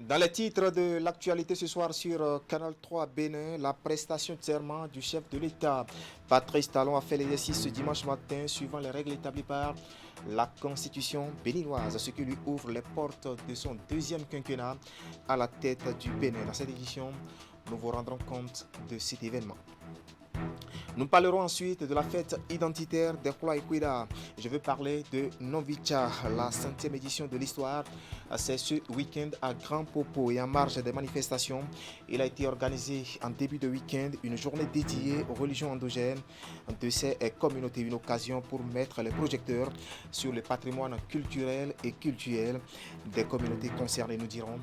Dans les titres de l'actualité ce soir sur Canal 3 Bénin, la prestation de serment du chef de l'État. Patrice Talon a fait l'exercice ce dimanche matin suivant les règles établies par la Constitution béninoise, ce qui lui ouvre les portes de son deuxième quinquennat à la tête du Bénin. Dans cette édition, nous vous rendrons compte de cet événement. Nous parlerons ensuite de la fête identitaire des Khola Ikwida. Je veux parler de Novicha, la 5e édition de l'histoire. C'est ce week-end à Grand Popo et en marge des manifestations. Il a été organisé en début de week-end une journée dédiée aux religions endogènes de ces communautés. Une occasion pour mettre les projecteurs sur le patrimoine culturel et cultuel des communautés concernées, nous dirons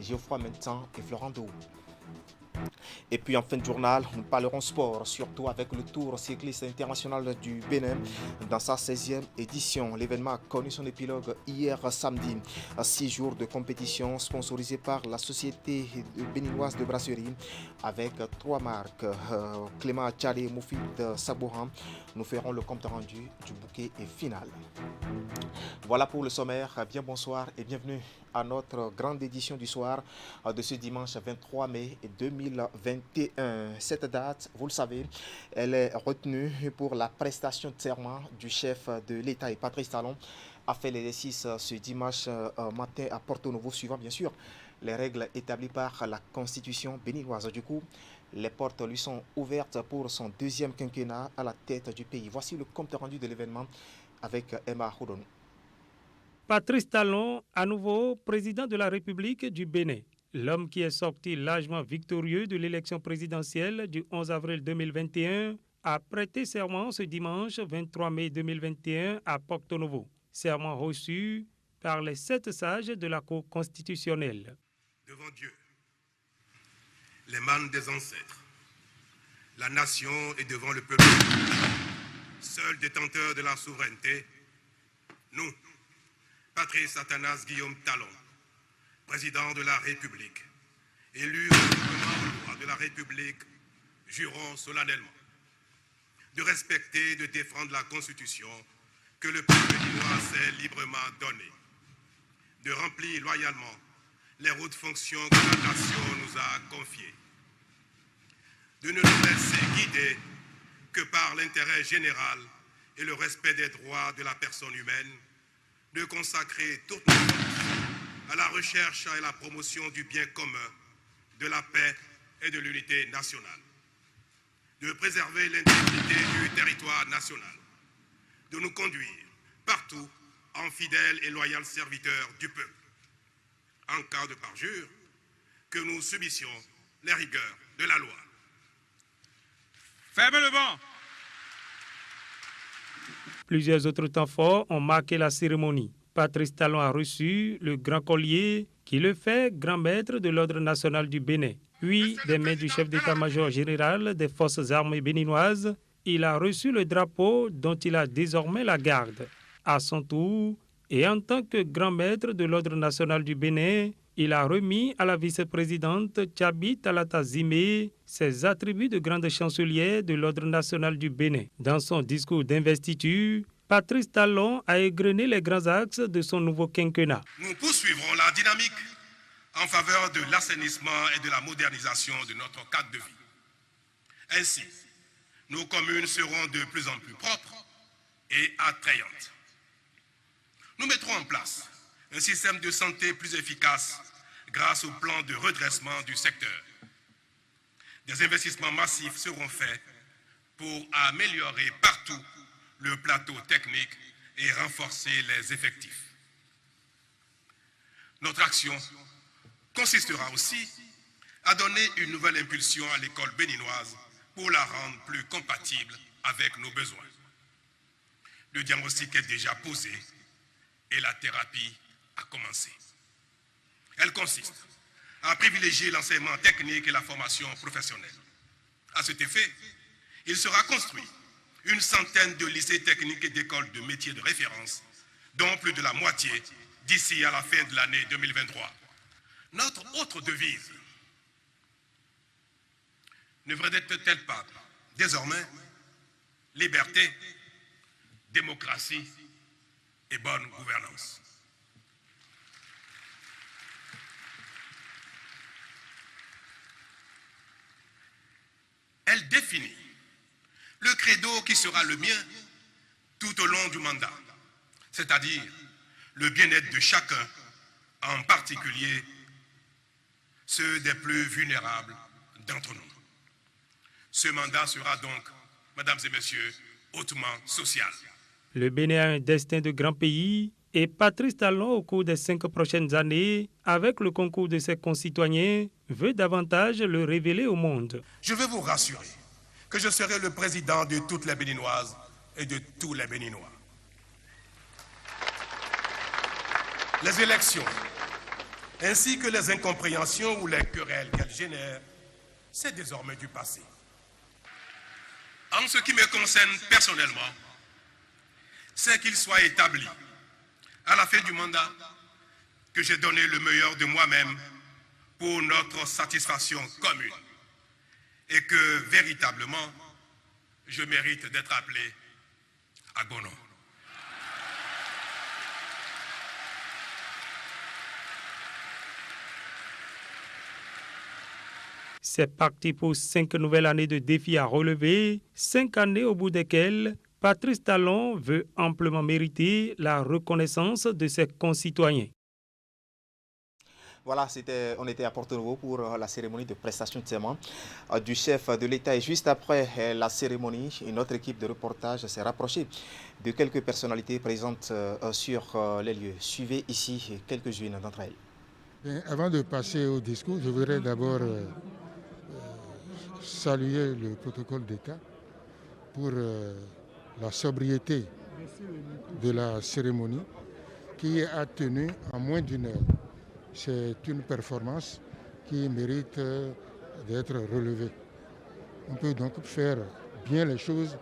Geoffroy Mentan et Florent Dou. Et puis en fin de journal, nous parlerons sport, surtout avec le Tour cycliste international du Bénin dans sa 16e édition. L'événement a connu son épilogue hier samedi. 6 jours de compétition sponsorisés par la société béninoise de brasserie avec 3 marques. Clément Tchadé et Moufid Sabouran. Nous ferons le compte rendu du bouquet et final. Voilà pour le sommaire. Bien bonsoir et bienvenue à notre grande édition du soir de ce dimanche 23 mai 2021. Cette date, vous le savez, elle est retenue pour la prestation de serment du chef de l'État. Et Patrice Talon a fait l'exercice ce dimanche matin à Porto Novo, suivant bien sûr les règles établies par la Constitution béninoise. Du coup, les portes lui sont ouvertes pour son deuxième quinquennat à la tête du pays. Voici le compte rendu de l'événement avec Emma Houdon. Patrice Talon, à nouveau président de la République du Bénin. L'homme qui est sorti largement victorieux de l'élection présidentielle du 11 avril 2021 a prêté serment ce dimanche 23 mai 2021 à Porto Novo. Serment reçu par les 7 sages de la Cour constitutionnelle. Devant Dieu, les mânes des ancêtres, la nation est devant le peuple, seul détenteur de la souveraineté, nous, Patrice Athanas Guillaume Talon, président de la République, élu au loi de la République, jurons solennellement de respecter et de défendre la Constitution que le peuple béninois s'est librement donnée, de remplir loyalement les hautes fonctions que la nation nous a confiées, de ne nous laisser guider que par l'intérêt général et le respect des droits de la personne humaine, de consacrer toute notre force à la recherche et la promotion du bien commun, de la paix et de l'unité nationale, de préserver l'intégrité du territoire national, de nous conduire partout en fidèles et loyaux serviteurs du peuple, en cas de parjure, que nous subissions les rigueurs de la loi. Fermez le banc. Plusieurs autres temps forts ont marqué la cérémonie. Patrice Talon a reçu le grand collier qui le fait grand maître de l'Ordre national du Bénin. Puis, des mains du chef d'état-major général des forces armées béninoises, il a reçu le drapeau dont il a désormais la garde. À son tour, et en tant que grand maître de l'Ordre national du Bénin, il a remis à la vice-présidente Tchabi Talata Zimé ses attributs de grande chancelière de l'Ordre national du Bénin. Dans son discours d'investiture, Patrice Talon a égrené les grands axes de son nouveau quinquennat. Nous poursuivrons la dynamique en faveur de l'assainissement et de la modernisation de notre cadre de vie. Ainsi, nos communes seront de plus en plus propres et attrayantes. Nous mettrons en place un système de santé plus efficace grâce au plan de redressement du secteur. Des investissements massifs seront faits pour améliorer partout le plateau technique et renforcer les effectifs. Notre action consistera aussi à donner une nouvelle impulsion à l'école béninoise pour la rendre plus compatible avec nos besoins. Le diagnostic est déjà posé et la thérapie a commencé. Elle consiste à privilégier l'enseignement technique et la formation professionnelle. À cet effet, il sera construit une centaine de lycées techniques et d'écoles de métiers de référence, dont plus de la moitié d'ici à la fin de l'année 2023. Notre autre devise ne devrait-elle pas désormais liberté, démocratie et bonne gouvernance? Elle définit le credo qui sera le mien tout au long du mandat, c'est-à-dire le bien-être de chacun, en particulier ceux des plus vulnérables d'entre nous. Ce mandat sera donc, mesdames et messieurs, hautement social. Le Bénin a un destin de grand pays et Patrice Talon, au cours des 5 prochaines années, avec le concours de ses concitoyens, veut davantage le révéler au monde. Je veux vous rassurer que je serai le président de toutes les Béninoises et de tous les Béninois. Les élections, ainsi que les incompréhensions ou les querelles qu'elles génèrent, c'est désormais du passé. En ce qui me concerne personnellement, c'est qu'il soit établi, à la fin du mandat, que j'ai donné le meilleur de moi-même pour notre satisfaction commune et que, véritablement, je mérite d'être appelé à bon nom. C'est parti pour 5 nouvelles années de défis à relever, 5 années au bout desquelles Patrice Talon veut amplement mériter la reconnaissance de ses concitoyens. Voilà, on était à Porto Novo pour la cérémonie de prestation de serment du chef de l'État. Et juste après la cérémonie, une autre équipe de reportage s'est rapprochée de quelques personnalités présentes sur les lieux. Suivez ici quelques-unes d'entre elles. Bien, avant de passer au discours, je voudrais d'abord saluer le protocole d'État pour la sobriété de la cérémonie qui a tenu en moins d'une heure. C'est une performance qui mérite d'être relevée. On peut donc faire bien les choses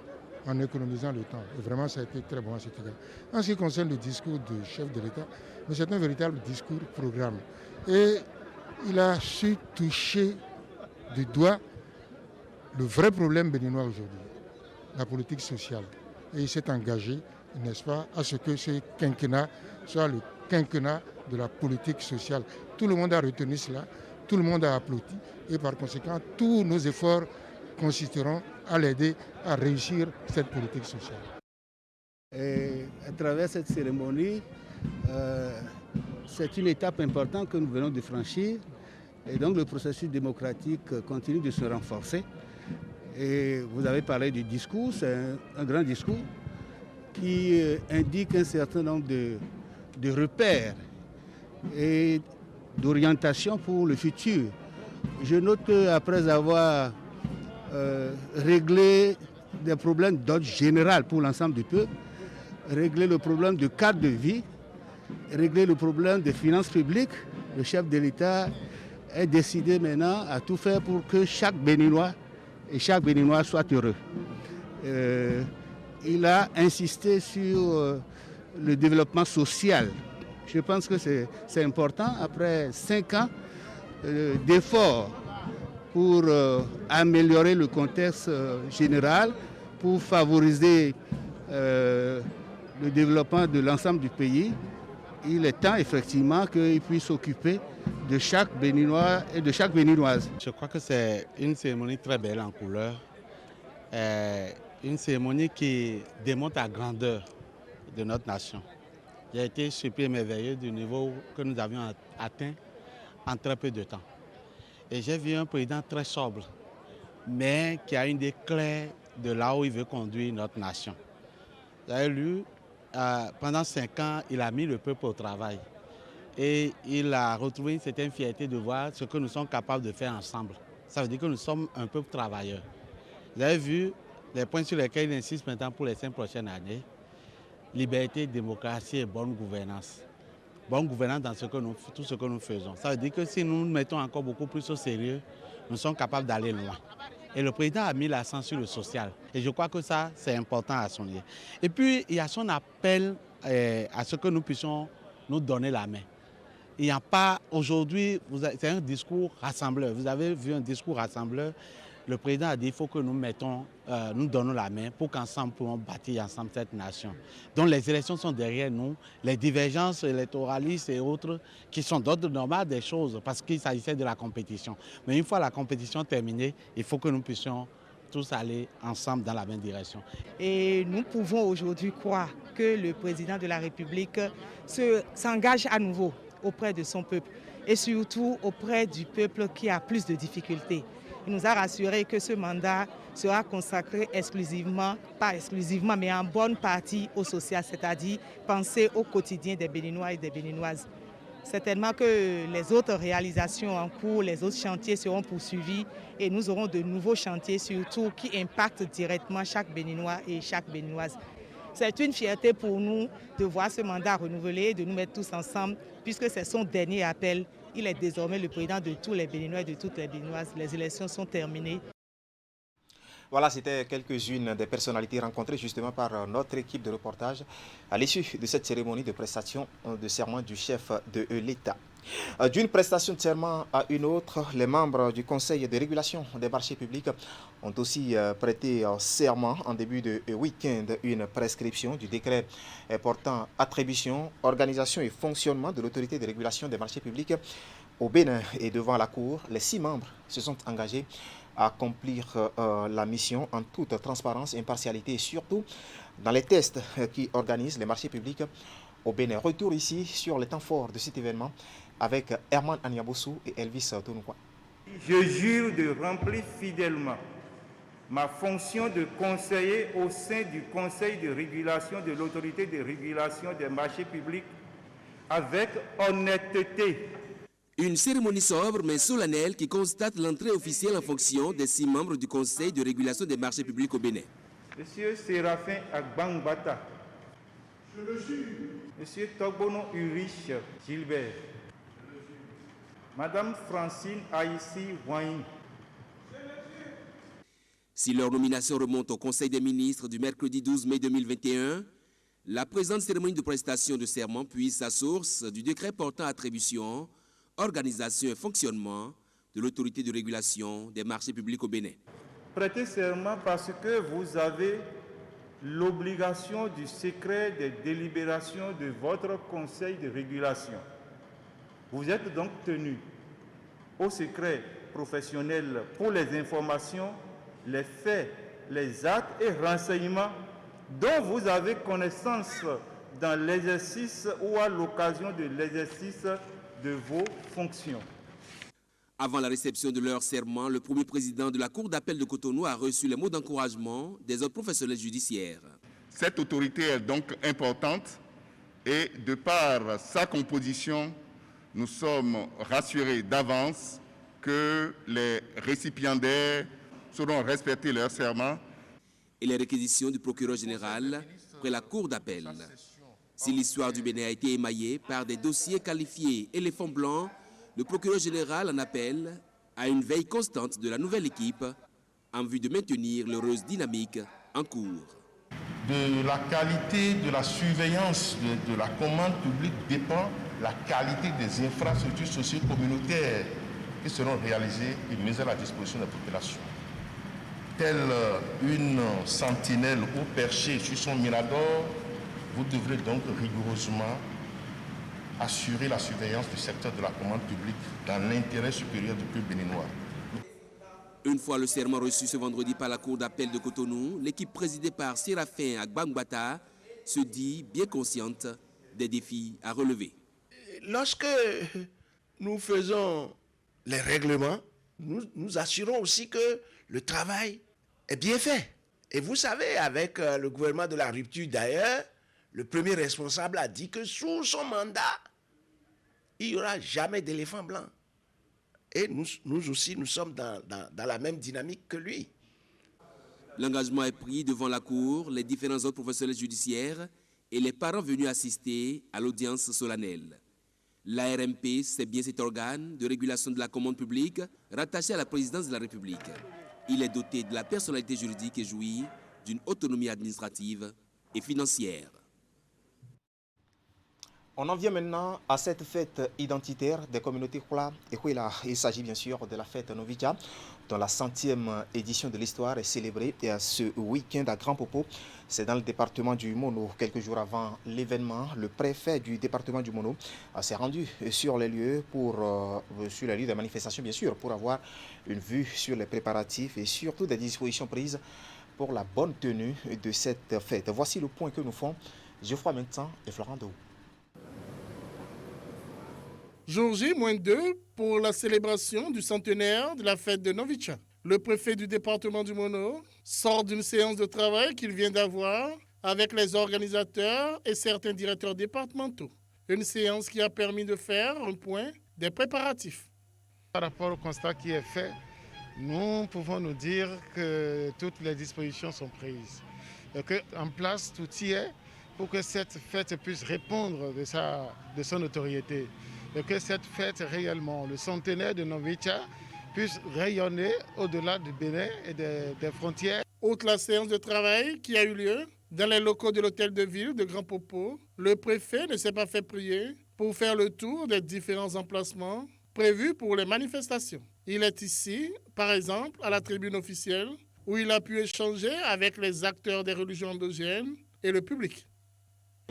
en économisant le temps. Et vraiment, ça a été très bon à cet égard. En ce qui concerne le discours du chef de l'État, c'est un véritable discours programme. Et il a su toucher du doigt le vrai problème béninois aujourd'hui, la politique sociale. Et il s'est engagé, n'est-ce pas, à ce que ce quinquennat soit le quinquennat de la politique sociale. Tout le monde a retenu cela, tout le monde a applaudi et par conséquent, tous nos efforts consisteront à l'aider à réussir cette politique sociale. Et à travers cette cérémonie, c'est une étape importante que nous venons de franchir et donc le processus démocratique continue de se renforcer. Et vous avez parlé du discours, c'est un grand discours qui indique un certain nombre de repères et d'orientation pour le futur. Je note qu'après avoir réglé des problèmes d'ordre général pour l'ensemble du peuple, régler le problème de cadre de vie, régler le problème des finances publiques, le chef de l'État est décidé maintenant à tout faire pour que chaque Béninois et chaque Béninois soit heureux. Il a insisté sur le développement social. Je pense que c'est important, après 5 ans d'efforts pour améliorer le contexte général, pour favoriser le développement de l'ensemble du pays. Il est temps effectivement qu'il puisse s'occuper de chaque Béninois et de chaque Béninoise. Je crois que c'est une cérémonie très belle en couleur, une cérémonie qui démontre la grandeur de notre nation. J'ai été surpris et merveilleux du niveau que nous avions atteint en très peu de temps. Et j'ai vu un président très sobre, mais qui a une idée claire de là où il veut conduire notre nation. Vous avez lu, pendant 5 ans, il a mis le peuple au travail. Et il a retrouvé une certaine fierté de voir ce que nous sommes capables de faire ensemble. Ça veut dire que nous sommes un peuple travailleur. Vous avez vu les points sur lesquels il insiste maintenant pour les 5 prochaines années. Liberté, démocratie et bonne gouvernance. Bonne gouvernance dans tout ce que nous faisons. Ça veut dire que si nous nous mettons encore beaucoup plus au sérieux, nous sommes capables d'aller loin. Et le président a mis l'accent sur le social. Et je crois que ça, c'est important à souligner. Et puis, il y a son appel à ce que nous puissions nous donner la main. Il n'y a pas, aujourd'hui, c'est un discours rassembleur. Vous avez vu un discours rassembleur. Le président a dit qu'il faut que nous donnons la main pour qu'ensemble, nous puissions bâtir ensemble cette nation. Donc les élections sont derrière nous, les divergences électoralistes et autres qui sont d'ordre normal des choses parce qu'il s'agissait de la compétition. Mais une fois la compétition terminée, il faut que nous puissions tous aller ensemble dans la même direction. Et nous pouvons aujourd'hui croire que le président de la République s'engage à nouveau auprès de son peuple et surtout auprès du peuple qui a plus de difficultés. Il nous a rassuré que ce mandat sera consacré exclusivement, pas exclusivement, mais en bonne partie au social, c'est-à-dire penser au quotidien des Béninois et des Béninoises. Certainement que les autres réalisations en cours, les autres chantiers seront poursuivis et nous aurons de nouveaux chantiers surtout qui impactent directement chaque Béninois et chaque Béninoise. C'est une fierté pour nous de voir ce mandat renouvelé, de nous mettre tous ensemble puisque c'est son dernier appel. Il est désormais le président de tous les Béninois et de toutes les Béninoises. Les élections sont terminées. Voilà, c'était quelques-unes des personnalités rencontrées justement par notre équipe de reportage à l'issue de cette cérémonie de prestation de serment du chef de l'État. D'une prestation de serment à une autre, les membres du Conseil de régulation des marchés publics ont aussi prêté serment en début de week-end une prescription du décret portant attribution, organisation et fonctionnement de l'autorité de régulation des marchés publics au Bénin. Et devant la Cour, les 6 membres se sont engagés à accomplir la mission en toute transparence, impartialité et surtout dans les tests qui organisent les marchés publics au Bénin. Retour ici sur les temps forts de cet événement avec Herman Aniaboussou et Elvis Tounoukwa. Je jure de remplir fidèlement ma fonction de conseiller au sein du Conseil de régulation de l'autorité de régulation des marchés publics avec honnêteté. Une cérémonie sobre mais solennelle qui constate l'entrée officielle en fonction des 6 membres du Conseil de régulation des marchés publics au Bénin. Monsieur Séraphin Agbangbata. Je le jure. Monsieur Togbono Urich Gilbert. Madame Francine Aïssi Wayne. Si leur nomination remonte au Conseil des ministres du mercredi 12 mai 2021, la présente cérémonie de prestation de serment puise sa source du décret portant attribution, organisation et fonctionnement de l'autorité de régulation des marchés publics au Bénin. Prêtez serment parce que vous avez l'obligation du secret des délibérations de votre conseil de régulation. Vous êtes donc tenu au secret professionnel pour les informations, les faits, les actes et renseignements dont vous avez connaissance dans l'exercice ou à l'occasion de l'exercice de vos fonctions. Avant la réception de leur serment, le premier président de la Cour d'appel de Cotonou a reçu les mots d'encouragement des autres professionnels judiciaires. Cette autorité est donc importante et de par sa composition, nous sommes rassurés d'avance que les récipiendaires sauront respecter leur serment. Et les réquisitions du procureur général près la Cour d'appel. Si l'histoire du Bénin a été émaillée par des dossiers qualifiés éléphants blancs, le procureur général en appelle à une veille constante de la nouvelle équipe en vue de maintenir l'heureuse dynamique en cours. De la qualité de la surveillance de la commande publique dépend la qualité des infrastructures socio-communautaires qui seront réalisées et mises à la disposition de la population. Telle une sentinelle ou perchée sur son mirador, vous devrez donc rigoureusement assurer la surveillance du secteur de la commande publique dans l'intérêt supérieur du peuple béninois. Une fois le serment reçu ce vendredi par la Cour d'appel de Cotonou, l'équipe présidée par Séraphin Agbangbata se dit bien consciente des défis à relever. Lorsque nous faisons les règlements, nous assurons aussi que le travail est bien fait. Et vous savez, avec le gouvernement de la rupture d'ailleurs, le premier responsable a dit que sous son mandat, il n'y aura jamais d'éléphant blanc. Et nous aussi, nous sommes dans la même dynamique que lui. L'engagement est pris devant la Cour, les différents autres professionnels judiciaires et les parents venus assister à l'audience solennelle. L'ARMP, c'est bien cet organe de régulation de la commande publique rattaché à la présidence de la République. Il est doté de la personnalité juridique et jouit d'une autonomie administrative et financière. On en vient maintenant à cette fête identitaire des communautés Hula et Huila. Il s'agit bien sûr de la fête Novicha, dont la 100e édition de l'histoire est célébrée ce week-end à Grand Popo. C'est dans le département du Mono. Quelques jours avant l'événement, le préfet du département du Mono s'est rendu sur les lieux des manifestations, bien sûr, pour avoir une vue sur les préparatifs et surtout des dispositions prises pour la bonne tenue de cette fête. Voici le point que nous font Geoffroy Mentan et Florent Dou. Jour J-2 pour la célébration du centenaire de la fête de Novicha. Le préfet du département du Mono sort d'une séance de travail qu'il vient d'avoir avec les organisateurs et certains directeurs départementaux. Une séance qui a permis de faire un point des préparatifs. Par rapport au constat qui est fait, nous pouvons nous dire que toutes les dispositions sont prises. Et qu'en place, tout y est pour que cette fête puisse répondre de son notoriété. Et que cette fête réellement, le centenaire de Novicha, puisse rayonner au-delà du Bénin et des frontières. Outre la séance de travail qui a eu lieu dans les locaux de l'hôtel de ville de Grand Popo, le préfet ne s'est pas fait prier pour faire le tour des différents emplacements prévus pour les manifestations. Il est ici, par exemple, à la tribune officielle, où il a pu échanger avec les acteurs des religions endogènes et le public.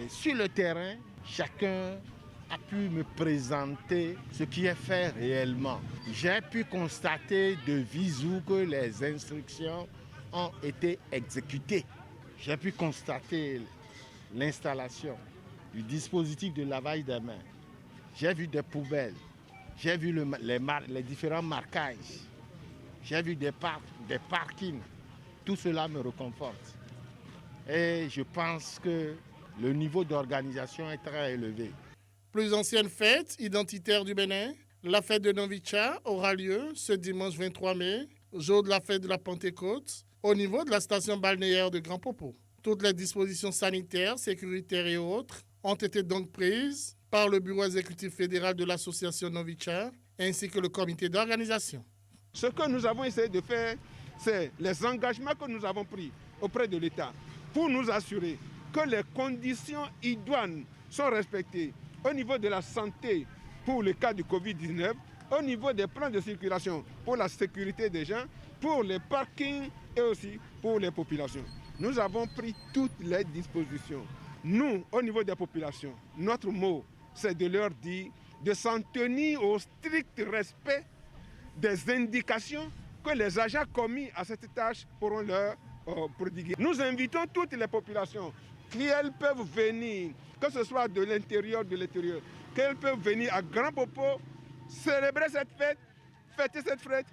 Sur le terrain, chacun a pu me présenter ce qui est fait réellement. J'ai pu constater de visu que les instructions ont été exécutées. J'ai pu constater l'installation du dispositif de lavage des mains. J'ai vu des poubelles, j'ai vu les différents marquages, j'ai vu des parkings. Tout cela me réconforte. Et je pense que le niveau d'organisation est très élevé. Plus ancienne fête identitaire du Bénin, la fête de Novicha aura lieu ce dimanche 23 mai, jour de la fête de la Pentecôte, au niveau de la station balnéaire de Grand Popo. Toutes les dispositions sanitaires, sécuritaires et autres ont été donc prises par le bureau exécutif fédéral de l'association Novicha ainsi que le comité d'organisation. Ce que nous avons essayé de faire, c'est les engagements que nous avons pris auprès de l'État pour nous assurer que les conditions idoines sont respectées au niveau de la santé pour le cas du Covid-19, au niveau des plans de circulation pour la sécurité des gens, pour les parkings et aussi pour les populations. Nous avons pris toutes les dispositions. Nous, au niveau des populations, notre mot, c'est de leur dire de s'en tenir au strict respect des indications que les agents commis à cette tâche pourront leur prodiguer. Nous invitons toutes les populations qu'elles peuvent venir, que ce soit de l'intérieur, qu'elles peuvent venir à Grand Popo, célébrer cette fête, fêter cette fête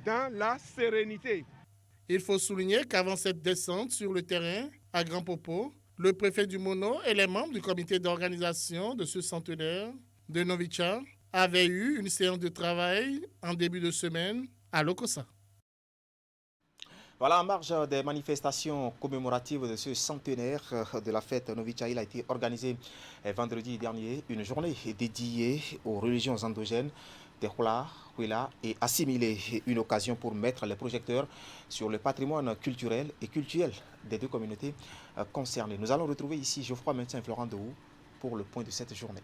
dans la sérénité. Il faut souligner qu'avant cette descente sur le terrain à Grand Popo, le préfet du Mono et les membres du comité d'organisation de ce centenaire de Novicha avaient eu une séance de travail en début de semaine à Lokossa. Voilà, en marge des manifestations commémoratives de ce centenaire de la fête Novicha, il a été organisé vendredi dernier une journée dédiée aux religions endogènes des Hula, Huila et assimilés. Une occasion pour mettre les projecteurs sur le patrimoine culturel et cultuel des deux communautés concernées. Nous allons retrouver ici Geoffroy Mentin et Florent Dou pour le point de cette journée.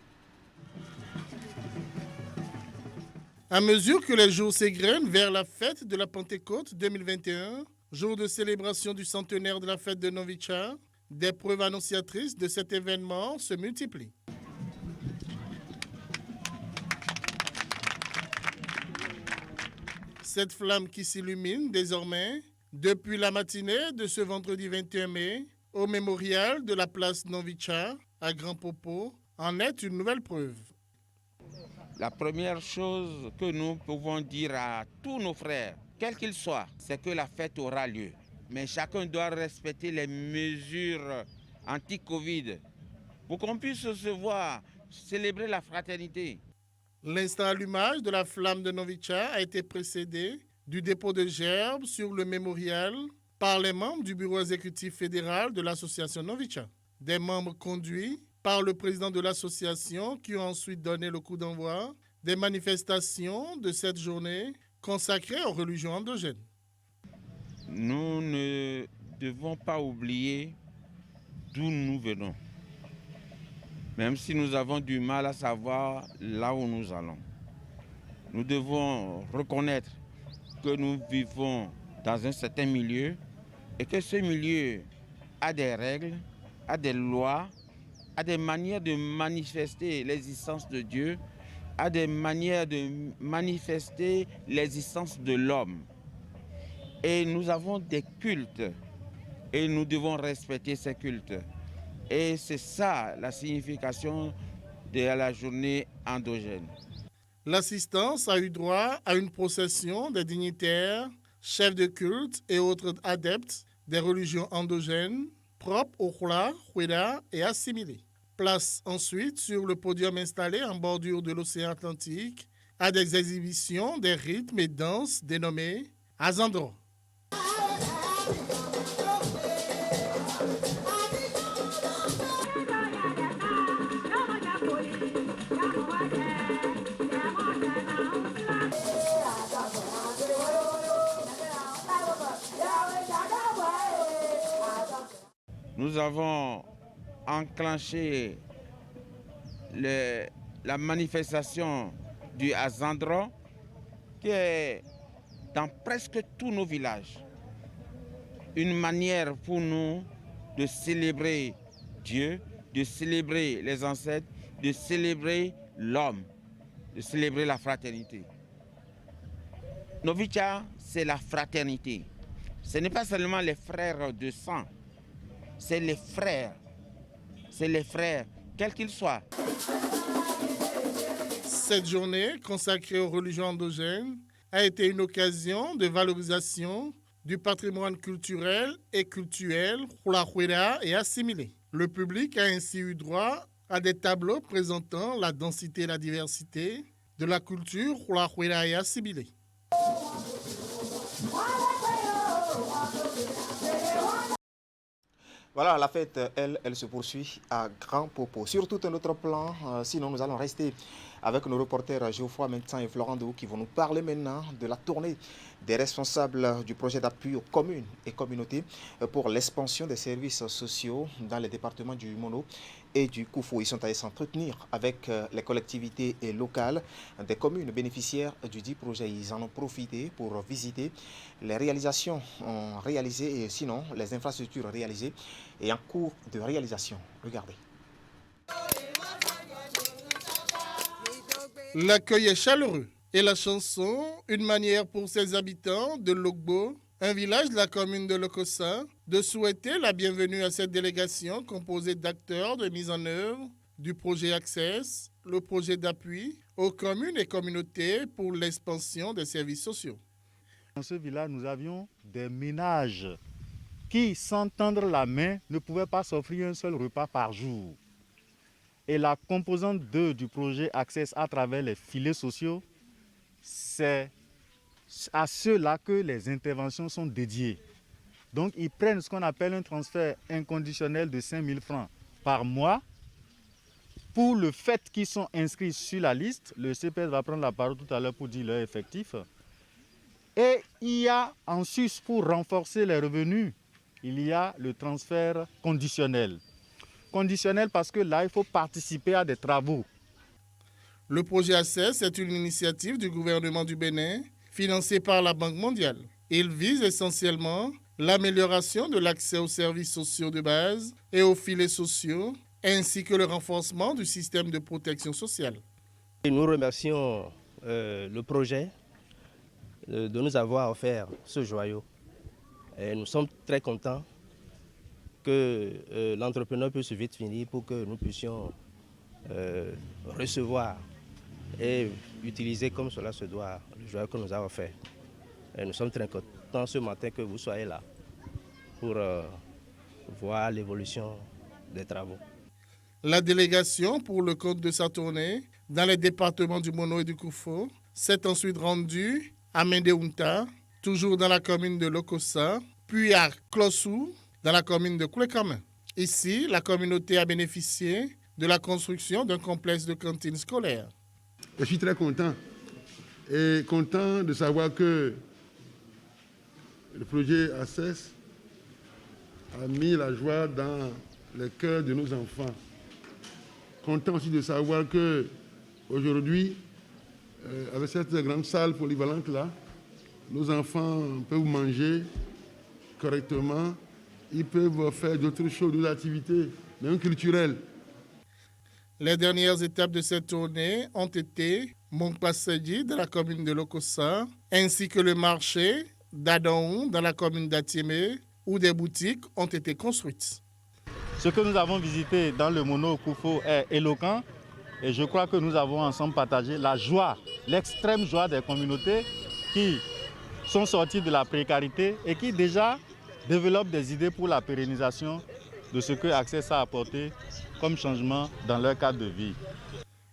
À mesure que les jours s'égrènent vers la fête de la Pentecôte 2021, jour de célébration du centenaire de la fête de Novicha, des preuves annonciatrices de cet événement se multiplient. Cette flamme qui s'illumine désormais depuis la matinée de ce vendredi 21 mai au mémorial de la place Novicha à Grand Popo en est une nouvelle preuve. La première chose que nous pouvons dire à tous nos frères, quels qu'ils soient, c'est que la fête aura lieu. Mais chacun doit respecter les mesures anti-Covid pour qu'on puisse se voir, célébrer la fraternité. L'instant allumage de la flamme de Novicha a été précédé du dépôt de gerbes sur le mémorial par les membres du bureau exécutif fédéral de l'association Novicha. Des membres conduits par le président de l'association qui ont ensuite donné le coup d'envoi des manifestations de cette journée consacrée aux religions endogènes. Nous ne devons pas oublier d'où nous venons. même si nous avons du mal à savoir là où nous allons. Nous devons reconnaître que nous vivons dans un certain milieu et que ce milieu a des règles, a des lois, a des manières de manifester l'existence de Dieu, a des manières de manifester l'existence de l'homme. Et nous avons des cultes et nous devons respecter ces cultes. Et c'est ça la signification de la journée endogène. L'assistance a eu droit à une procession des dignitaires, chefs de culte et autres adeptes des religions endogènes propres au Hula, Huida et assimilés. Place ensuite sur le podium installé en bordure de l'océan Atlantique à des exhibitions des rythmes et danses dénommés Azandro. Nous avons enclenché la manifestation du Azandro qui est dans presque tous nos villages. Une manière pour nous de célébrer Dieu, de célébrer les ancêtres, de célébrer l'homme, de célébrer la fraternité. Novicha, c'est la fraternité. Ce n'est pas seulement les frères de sang, c'est les frères, quels qu'ils soient. Cette journée consacrée aux religions endogènes a été une occasion de valorisation du patrimoine culturel et cultuel Hula Huida et assimilé. Le public a ainsi eu droit à des tableaux présentant la densité et la diversité de la culture Hula Huida et assimilée. Voilà, la fête, elle se poursuit à Grand Popo. Sur tout un autre plan, sinon nous allons rester avec nos reporters Geoffroy Mentan et Florent Dou qui vont nous parler maintenant de la tournée des responsables du projet d'appui aux communes et communautés pour l'expansion des services sociaux dans les départements du Mono et du Koufou. Ils sont allés s'entretenir avec les collectivités locales des communes bénéficiaires du dit projet. Ils en ont profité pour visiter les réalisations réalisées et sinon les infrastructures réalisées et en cours de réalisation. Regardez. L'accueil est chaleureux et la chanson, une manière pour ses habitants de Logbo, un village de la commune de Lokossa, de souhaiter la bienvenue à cette délégation composée d'acteurs de mise en œuvre du projet Access, le projet d'appui aux communes et communautés pour l'expansion des services sociaux. Dans ce village, nous avions des ménages qui, sans tendre la main, ne pouvaient pas s'offrir un seul repas par jour. Et la composante 2 du projet Access à travers les filets sociaux, c'est à ceux-là que les interventions sont dédiées. Donc ils prennent ce qu'on appelle un transfert inconditionnel de 5 000 francs par mois. Pour le fait qu'ils sont inscrits sur la liste, le CPS va prendre la parole tout à l'heure pour dire leur effectif. Et il y a en sus, pour renforcer les revenus, il y a le transfert conditionnel. Conditionnel parce que là, il faut participer à des travaux. Le projet Access est une initiative du gouvernement du Bénin, financée par la Banque mondiale. Il vise essentiellement l'amélioration de l'accès aux services sociaux de base et aux filets sociaux, ainsi que le renforcement du système de protection sociale. Et nous remercions le projet de nous avoir offert ce joyau. Et nous sommes très contents que l'entrepreneur puisse vite finir pour que nous puissions recevoir et utiliser comme cela se doit le joyau que nous avons fait. Et nous sommes très contents ce matin que vous soyez là pour voir l'évolution des travaux. La délégation, pour le compte de sa tournée, dans les départements du Mono et du Koufou, s'est ensuite rendue à Mendeunta, toujours dans la commune de Lokossa, puis à Klossou, dans la commune de Koulekama. Ici, la communauté a bénéficié de la construction d'un complexe de cantines scolaires. Je suis très content et content de savoir que le projet Access a mis la joie dans le cœur de nos enfants. content aussi de savoir qu'aujourd'hui, avec cette grande salle polyvalente-là, nos enfants peuvent manger correctement, ils peuvent faire d'autres choses, d'autres activités, même culturelles. Les dernières étapes de cette tournée ont été Monkpassedji dans la commune de Lokossa, ainsi que le marché d'Adaon dans la commune d'Atiémé, où des boutiques ont été construites. Ce que nous avons visité dans le Mono Koufo est éloquent et je crois que nous avons ensemble partagé la joie, l'extrême joie des communautés qui sont sorties de la précarité et qui déjà développent des idées pour la pérennisation de ce que Access a apporté comme changement dans leur cadre de vie.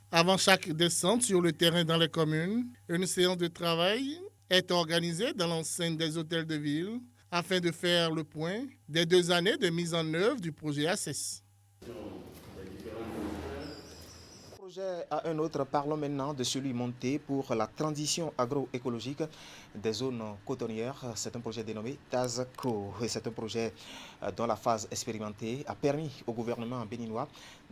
Avant chaque descente sur le terrain dans les communes, une séance de travail est organisée dans l'enceinte des hôtels de ville afin de faire le point des 2 années de mise en œuvre du projet Access. À un autre, parlons maintenant de celui monté pour la transition agroécologique des zones cotonnières. C'est un projet dénommé TAZCO. C'est un projet dont la phase expérimentée a permis au gouvernement béninois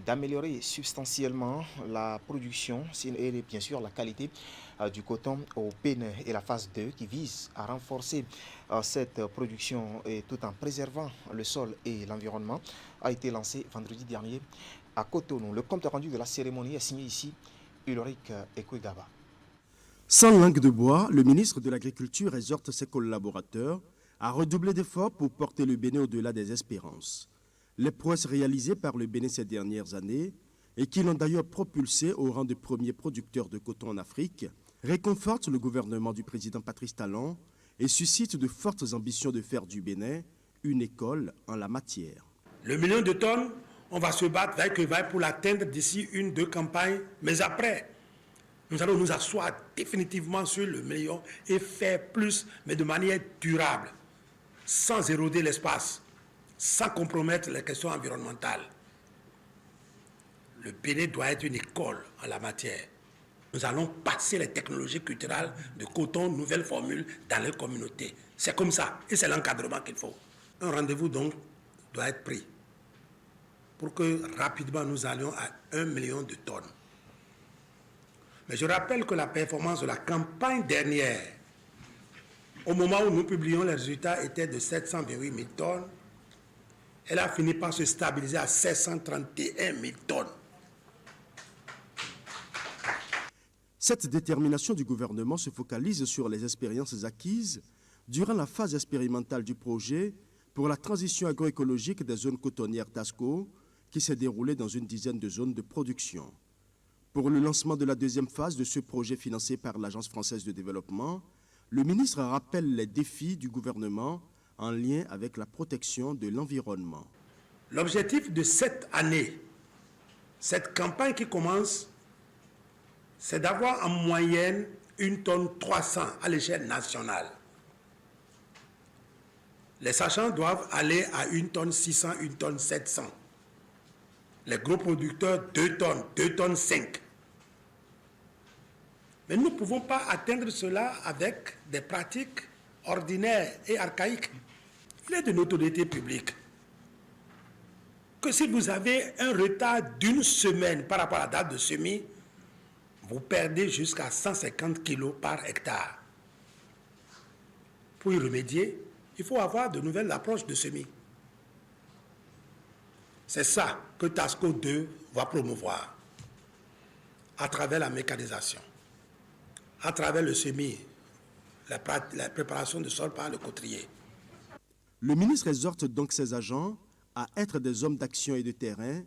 d'améliorer substantiellement la production et bien sûr la qualité du coton au Bénin. Et la phase 2 qui vise à renforcer cette production et tout en préservant le sol et l'environnement a été lancée vendredi dernier à Cotonou. Le compte rendu de la cérémonie est signé ici, Ulrich Ekwegaba. Sans langue de bois, le ministre de l'Agriculture exhorte ses collaborateurs à redoubler d'efforts pour porter le Bénin au-delà des espérances. Les prouesses réalisées par le Bénin ces dernières années, et qui l'ont d'ailleurs propulsé au rang de premier producteur de coton en Afrique, réconfortent le gouvernement du président Patrice Talon et suscitent de fortes ambitions de faire du Bénin une école en la matière. Le million de tonnes, on va se battre vaille que vaille pour l'atteindre d'ici 1-2 campagnes. Mais après, nous allons nous asseoir définitivement sur le million et faire plus, mais de manière durable, sans éroder l'espace, sans compromettre les questions environnementales. Le Bénin doit être une école en la matière. Nous allons passer les technologies culturelles de coton, nouvelles formules dans les communautés. C'est comme ça, et c'est l'encadrement qu'il faut. Un rendez-vous donc doit être pris pour que rapidement nous allions à 1 million de tonnes. Mais je rappelle que la performance de la campagne dernière, au moment où nous publions les résultats, était de 728 000 tonnes. Elle a fini par se stabiliser à 731 000 tonnes. Cette détermination du gouvernement se focalise sur les expériences acquises durant la phase expérimentale du projet pour la transition agroécologique des zones cotonnières TAZCO, qui s'est déroulée dans une dizaine de zones de production. Pour le lancement de la deuxième phase de ce projet financé par l'Agence française de développement, le ministre rappelle les défis du gouvernement en lien avec la protection de l'environnement. L'objectif de cette année, cette campagne qui commence, c'est d'avoir en moyenne 1 tonne 300 à l'échelle nationale. Les sachants doivent aller à 1 tonne 600, 1 tonne 700. Les gros producteurs, 2 tonnes, 2 tonnes 5. Mais nous ne pouvons pas atteindre cela avec des pratiques ordinaires et archaïques. Il est de notoriété publique que si vous avez un retard d'1 semaine par rapport à la date de semis, vous perdez jusqu'à 150 kg par hectare. Pour y remédier, il faut avoir de nouvelles approches de semis. C'est ça que TAZCO 2 va promouvoir à travers la mécanisation, à travers le semis, la préparation du sol par le cotrier. Le ministre exhorte donc ses agents à être des hommes d'action et de terrain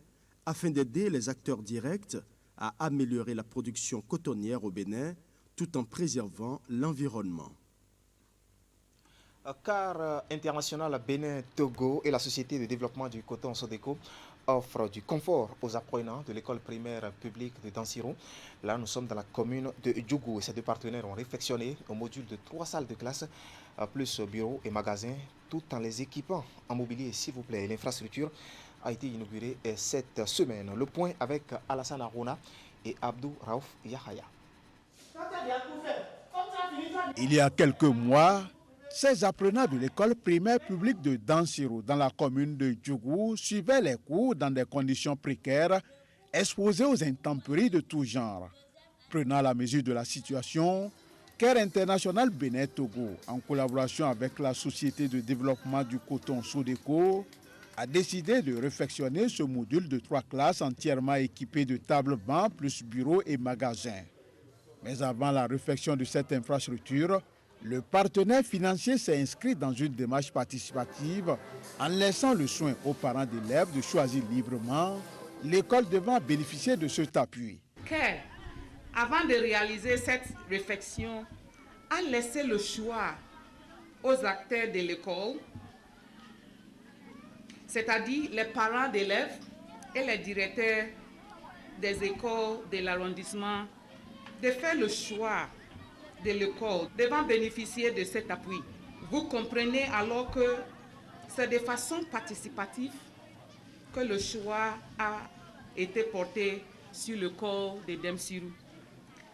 afin d'aider les acteurs directs à améliorer la production cotonnière au Bénin tout en préservant l'environnement. Car International Bénin-Togo et la Société de développement du coton Sodeco offrent du confort aux apprenants de l'école primaire publique de Dansiro. Là, nous sommes dans la commune de Djougou et ces deux partenaires ont réflexionné au module de 3 salles de classe, plus bureaux et magasins, tout en les équipant en mobilier, s'il vous plaît. L'infrastructure a été inaugurée cette semaine. Le point avec Alassane Arona et Abdou Raouf Yahaya. Il y a quelques mois, ces apprenants de l'école primaire publique de Dansiro, dans la commune de Djougou, suivaient les cours dans des conditions précaires exposés aux intempéries de tout genre. Prenant la mesure de la situation, Care International Bénin Togo, en collaboration avec la Société de développement du coton Sodeco, a décidé de réfectionner ce module de 3 classes entièrement équipé de tables-bancs plus bureaux et magasins. Mais avant la réfection de cette infrastructure, le partenaire financier s'est inscrit dans une démarche participative en laissant le soin aux parents d'élèves de choisir librement l'école devant bénéficier de cet appui. Care, avant de réaliser cette réflexion, a laissé le choix aux acteurs de l'école, c'est-à-dire les parents d'élèves et les directeurs des écoles de l'arrondissement, de faire le choix de l'école devant bénéficier de cet appui. Vous comprenez alors que c'est de façon participative que le choix a été porté sur le corps de Demsirou.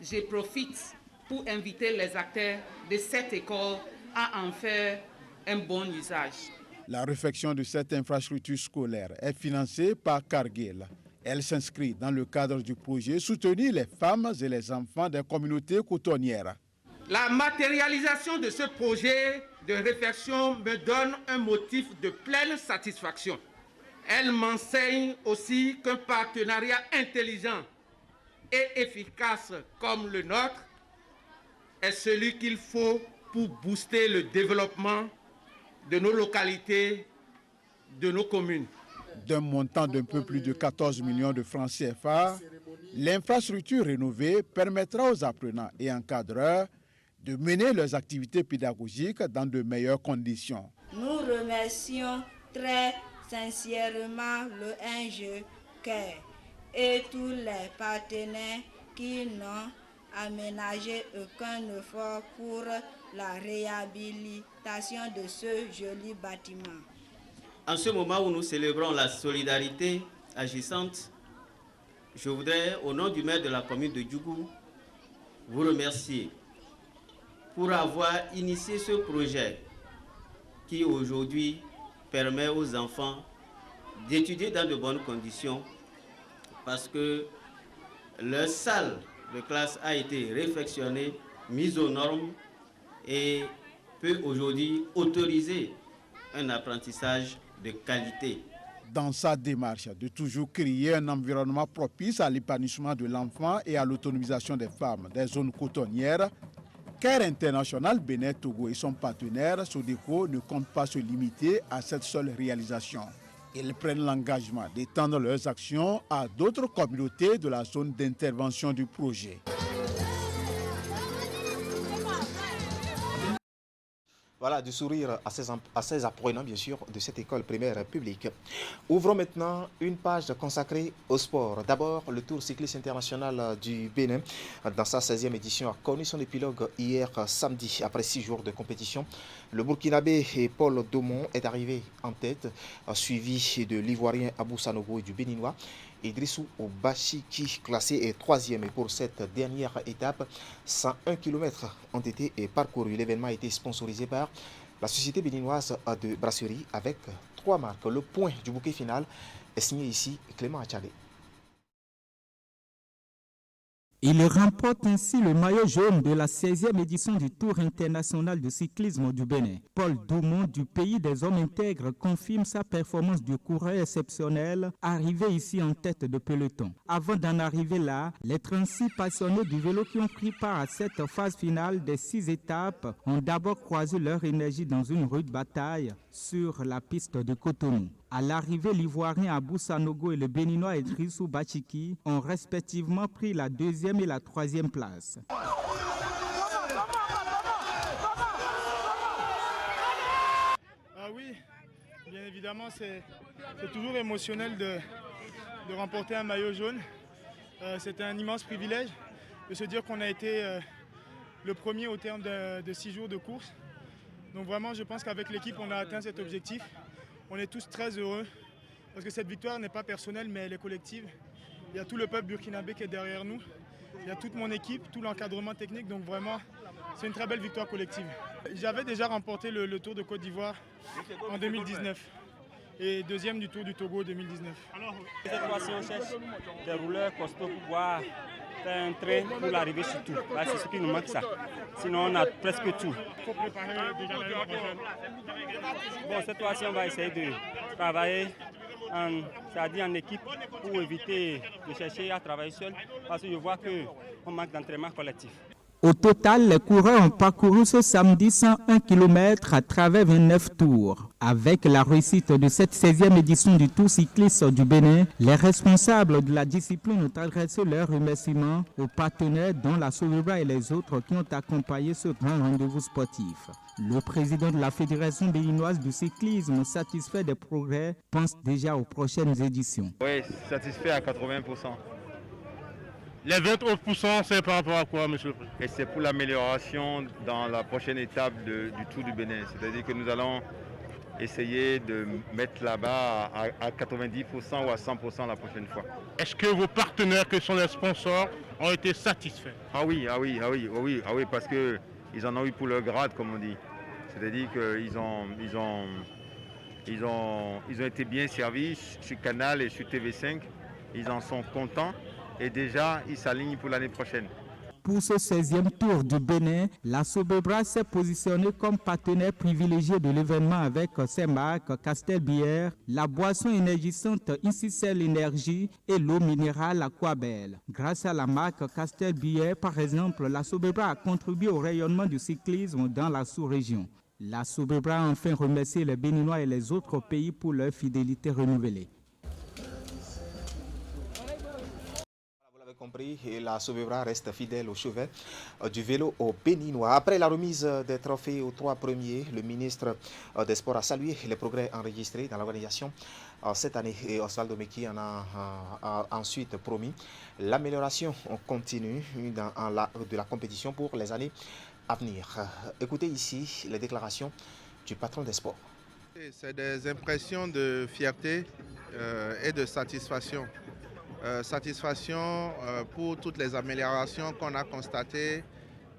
Je profite pour inviter les acteurs de cette école à en faire un bon usage. La réfection de cette infrastructure scolaire est financée par Cargill. Elle s'inscrit dans le cadre du projet Soutenir les femmes et les enfants des communautés cotonnières. La matérialisation de ce projet de réflexion me donne un motif de pleine satisfaction. Elle m'enseigne aussi qu'un partenariat intelligent et efficace comme le nôtre est celui qu'il faut pour booster le développement de nos localités, de nos communes. D'un montant d'un peu plus de 14 millions de francs CFA, l'infrastructure rénovée permettra aux apprenants et encadreurs de mener leurs activités pédagogiques dans de meilleures conditions. Nous remercions très sincèrement le NGE Care et tous les partenaires qui n'ont aménagé aucun effort pour la réhabilitation de ce joli bâtiment. En ce moment où nous célébrons la solidarité agissante, je voudrais, au nom du maire de la commune de Djougou, vous remercier pour avoir initié ce projet qui aujourd'hui permet aux enfants d'étudier dans de bonnes conditions parce que leur salle de classe a été réfectionnée, mise aux normes et peut aujourd'hui autoriser un apprentissage de qualité. Dans sa démarche de toujours créer un environnement propice à l'épanouissement de l'enfant et à l'autonomisation des femmes des zones cotonnières, Care International Bénin Togo et son partenaire Sodeco ne comptent pas se limiter à cette seule réalisation. Ils prennent l'engagement d'étendre leurs actions à d'autres communautés de la zone d'intervention du projet. Voilà, du sourire à ces apprenants, bien sûr, de cette école primaire publique. Ouvrons maintenant une page consacrée au sport. D'abord, le Tour cycliste international du Bénin, dans sa 16e édition, a connu son épilogue hier samedi. Après 6 jours de compétition, le Burkinabé Paul Daumont est arrivé en tête, suivi de l'Ivoirien Abou Sanogo et du Béninois Idrissou Bachiki, classé 3e. Et pour cette dernière étape, 101 km ont été parcourus. L'événement a été sponsorisé par la société béninoise de brasserie avec 3 marques. Le point du bouquet final est signé ici Clément Achadé. Il remporte ainsi le maillot jaune de la 16e édition du Tour international de cyclisme du Bénin. Paul Daumont, du pays des hommes intègres, confirme sa performance de coureur exceptionnelle, arrivé ici en tête de peloton. Avant d'en arriver là, les 36 passionnés du vélo qui ont pris part à cette phase finale des 6 étapes ont d'abord croisé leur énergie dans une rude bataille sur la piste de Cotonou. À l'arrivée, l'Ivoirien Abou Sanogo et le Béninois Idrissou Bachiki ont respectivement pris la 2e et la 3e place. Ah oui, bien évidemment, c'est toujours émotionnel de remporter un maillot jaune. C'était un immense privilège de se dire qu'on a été le premier au terme de 6 jours de course. Donc vraiment, je pense qu'avec l'équipe, on a atteint cet objectif. On est tous très heureux parce que cette victoire n'est pas personnelle, mais elle est collective. Il y a tout le peuple burkinabé qui est derrière nous. Il y a toute mon équipe, tout l'encadrement technique. Donc vraiment, c'est une très belle victoire collective. J'avais déjà remporté le Tour de Côte d'Ivoire en 2019. et deuxième du Tour du Togo 2019. Cette fois-ci, on cherche des rouleurs costauds pour pouvoir faire un train pour l'arrivée sur tout. C'est ce qui nous manque, ça. Sinon, on a presque tout. Il faut préparer déjà l'année prochaine. Bon, cette fois-ci, on va essayer de travailler c'est-à-dire en équipe pour éviter de chercher à travailler seul parce que je vois qu'on manque d'entraînement collectif. Au total, les coureurs ont parcouru ce samedi 101 km à travers 29 tours. Avec la réussite de cette 16e édition du Tour cycliste du Bénin, les responsables de la discipline ont adressé leurs remerciements aux partenaires dont la Sobebra et les autres qui ont accompagné ce grand rendez-vous sportif. Le président de la Fédération béninoise du cyclisme, satisfait des progrès, pense déjà aux prochaines éditions. Oui, satisfait à 80%. Les 20 autres pourcents, c'est par rapport à quoi, monsieur le président? Et c'est pour l'amélioration dans la prochaine étape du Tour du Bénin. C'est-à-dire que nous allons essayer de mettre là-bas à 90% ou à 100% la prochaine fois. Est-ce que vos partenaires, que sont les sponsors, ont été satisfaits? Ah oui, parce qu'ils en ont eu pour leur grade, comme on dit. C'est-à-dire qu'ils ont été bien servis sur Canal et sur TV5. Ils en sont contents. Et déjà, ils s'alignent pour l'année prochaine. Pour ce 16e Tour du Bénin, la Sobebra s'est positionnée comme partenaire privilégié de l'événement avec ses marques Castel Bière, la boisson énergisante Incicel Énergie et l'eau minérale Aquabelle. Grâce à la marque Castel Bière, par exemple, la Sobebra a contribué au rayonnement du cyclisme dans la sous-région. La Sobebra a enfin remercié les Béninois et les autres pays pour leur fidélité renouvelée. Compris, et la Sobebra reste fidèle au chevet du vélo au Béninois. Après la remise des trophées aux 3 premiers, le ministre des Sports a salué les progrès enregistrés dans l'organisation cette année et Osvaldo Meki en a ensuite promis l'amélioration continue de la compétition pour les années à venir. Écoutez ici les déclarations du patron des sports. C'est des impressions de fierté et de satisfaction. Satisfaction pour toutes les améliorations qu'on a constatées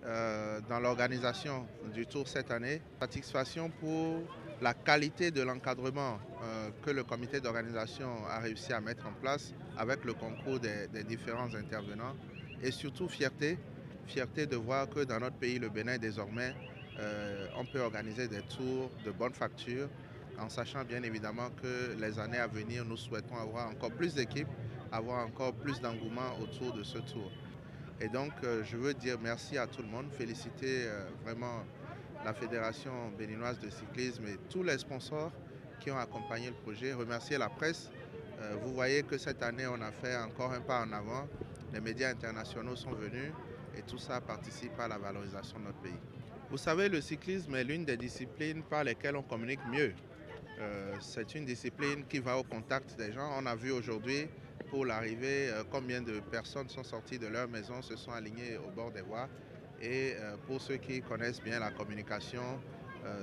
dans l'organisation du Tour cette année. Satisfaction pour la qualité de l'encadrement que le comité d'organisation a réussi à mettre en place avec le concours des différents intervenants. Et surtout fierté de voir que dans notre pays, le Bénin, désormais, on peut organiser des tours de bonne facture en sachant bien évidemment que les années à venir, nous souhaitons avoir encore plus d'équipes, avoir encore plus d'engouement autour de ce tour. Et donc, je veux dire merci à tout le monde, féliciter vraiment la Fédération béninoise de cyclisme et tous les sponsors qui ont accompagné le projet, remercier la presse. Vous voyez que cette année, on a fait encore un pas en avant. Les médias internationaux sont venus et tout ça participe à la valorisation de notre pays. Vous savez, le cyclisme est l'une des disciplines par lesquelles on communique mieux. C'est une discipline qui va au contact des gens. On a vu aujourd'hui, pour l'arrivée, combien de personnes sont sorties de leur maison, se sont alignées au bord des voies. Et pour ceux qui connaissent bien la communication,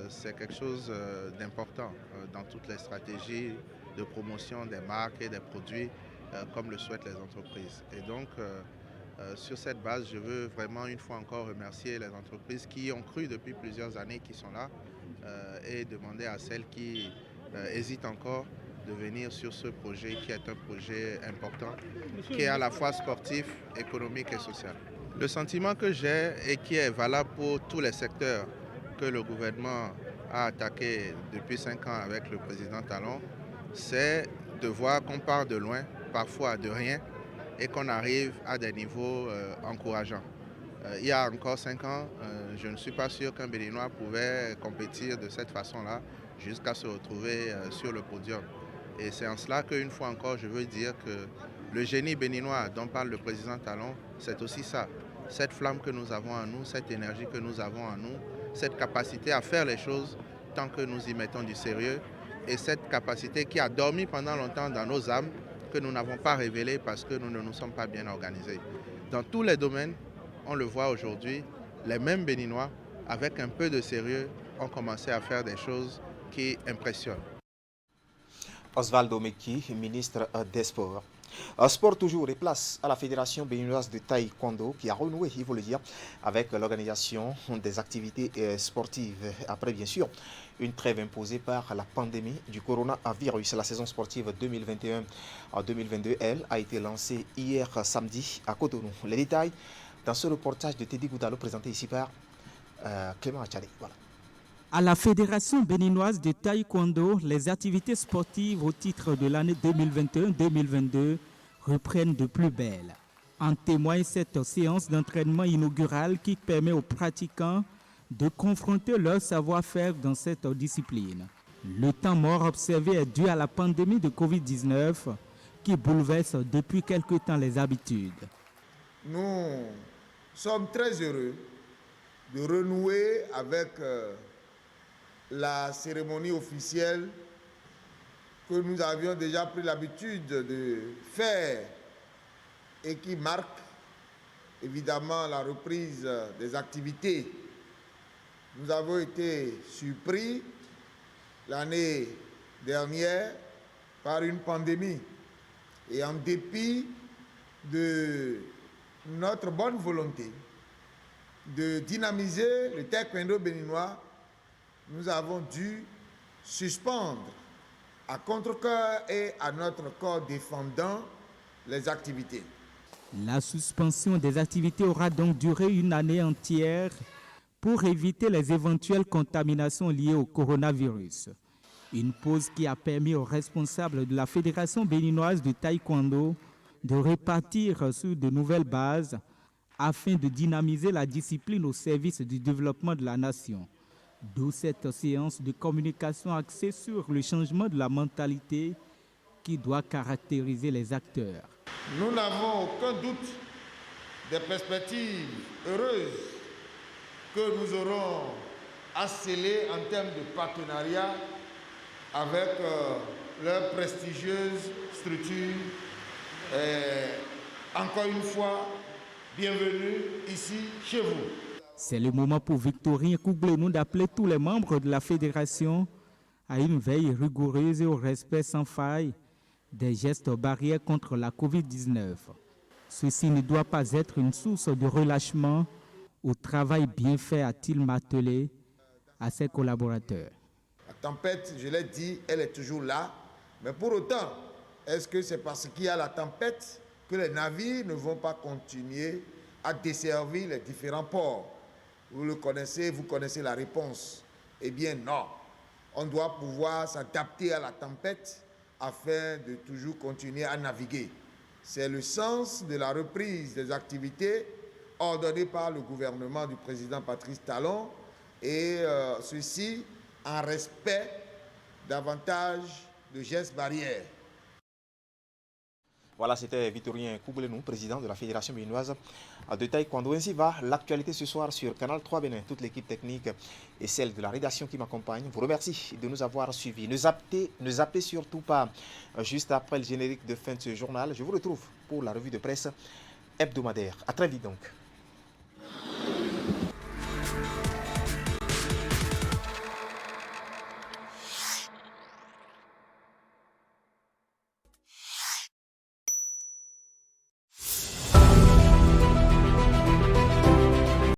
c'est quelque chose d'important dans toutes les stratégies de promotion des marques et des produits, comme le souhaitent les entreprises. Et donc, sur cette base, je veux vraiment une fois encore remercier les entreprises qui ont cru depuis plusieurs années, qui sont là, et demander à celles qui hésitent encore de venir sur ce projet qui est un projet important, qui est à la fois sportif, économique et social. Le sentiment que j'ai et qui est valable pour tous les secteurs que le gouvernement a attaqué depuis 5 ans avec le président Talon, c'est de voir qu'on part de loin, parfois de rien, et qu'on arrive à des niveaux encourageants. Il y a encore 5 ans, je ne suis pas sûr qu'un Béninois pouvait compétir de cette façon-là jusqu'à se retrouver sur le podium. Et c'est en cela qu'une fois encore, je veux dire que le génie béninois dont parle le président Talon, c'est aussi ça. Cette flamme que nous avons en nous, cette énergie que nous avons en nous, cette capacité à faire les choses tant que nous y mettons du sérieux et cette capacité qui a dormi pendant longtemps dans nos âmes, que nous n'avons pas révélée parce que nous ne nous sommes pas bien organisés. Dans tous les domaines, on le voit aujourd'hui, les mêmes Béninois, avec un peu de sérieux, ont commencé à faire des choses qui impressionnent. Osvaldo Meki, ministre des Sports. Sport toujours et place à la Fédération béninoise de taekwondo qui a renoué, il faut le dire, avec l'organisation des activités sportives. Après, bien sûr, une trêve imposée par la pandémie du coronavirus. La saison sportive 2021-2022, elle, a été lancée hier samedi à Cotonou. Les détails dans ce reportage de Teddy Goudalo présenté ici par Clément Achari. Voilà. À la Fédération béninoise de taekwondo, les activités sportives au titre de l'année 2021-2022 reprennent de plus belle. En témoigne cette séance d'entraînement inaugurale qui permet aux pratiquants de confronter leur savoir-faire dans cette discipline. Le temps mort observé est dû à la pandémie de Covid-19 qui bouleverse depuis quelque temps les habitudes. Nous sommes très heureux de renouer avec la cérémonie officielle que nous avions déjà pris l'habitude de faire et qui marque évidemment la reprise des activités. Nous avons été surpris l'année dernière par une pandémie et en dépit de notre bonne volonté de dynamiser le taekwondo béninois, nous avons dû suspendre à contre-cœur et à notre corps défendant les activités. La suspension des activités aura donc duré une année entière pour éviter les éventuelles contaminations liées au coronavirus. Une pause qui a permis aux responsables de la Fédération béninoise de taekwondo de repartir sur de nouvelles bases afin de dynamiser la discipline au service du développement de la nation. D'où cette séance de communication axée sur le changement de la mentalité qui doit caractériser les acteurs. Nous n'avons aucun doute des perspectives heureuses que nous aurons à sceller en termes de partenariat avec leurs prestigieuses structures. Encore une fois, bienvenue ici chez vous. C'est le moment pour Victorien Kouglenou d'appeler tous les membres de la fédération à une veille rigoureuse et au respect sans faille des gestes barrières contre la Covid-19. Ceci ne doit pas être une source de relâchement au travail bien fait, a-t-il martelé à ses collaborateurs. La tempête, je l'ai dit, elle est toujours là. Mais pour autant, est-ce que c'est parce qu'il y a la tempête que les navires ne vont pas continuer à desservir les différents ports? Vous le connaissez, vous connaissez la réponse. Eh bien non, on doit pouvoir s'adapter à la tempête afin de toujours continuer à naviguer. C'est le sens de la reprise des activités ordonnée par le gouvernement du président Patrice Talon et ceci en respect davantage de gestes barrières. Voilà, c'était Victorien Kouglenou, président de la Fédération béninoise de taekwondo. Ainsi va l'actualité ce soir sur Canal 3 Bénin. Toute l'équipe technique et celle de la rédaction qui m'accompagne vous remercie de nous avoir suivis. Ne zappez surtout pas juste après le générique de fin de ce journal. Je vous retrouve pour la revue de presse hebdomadaire. À très vite donc.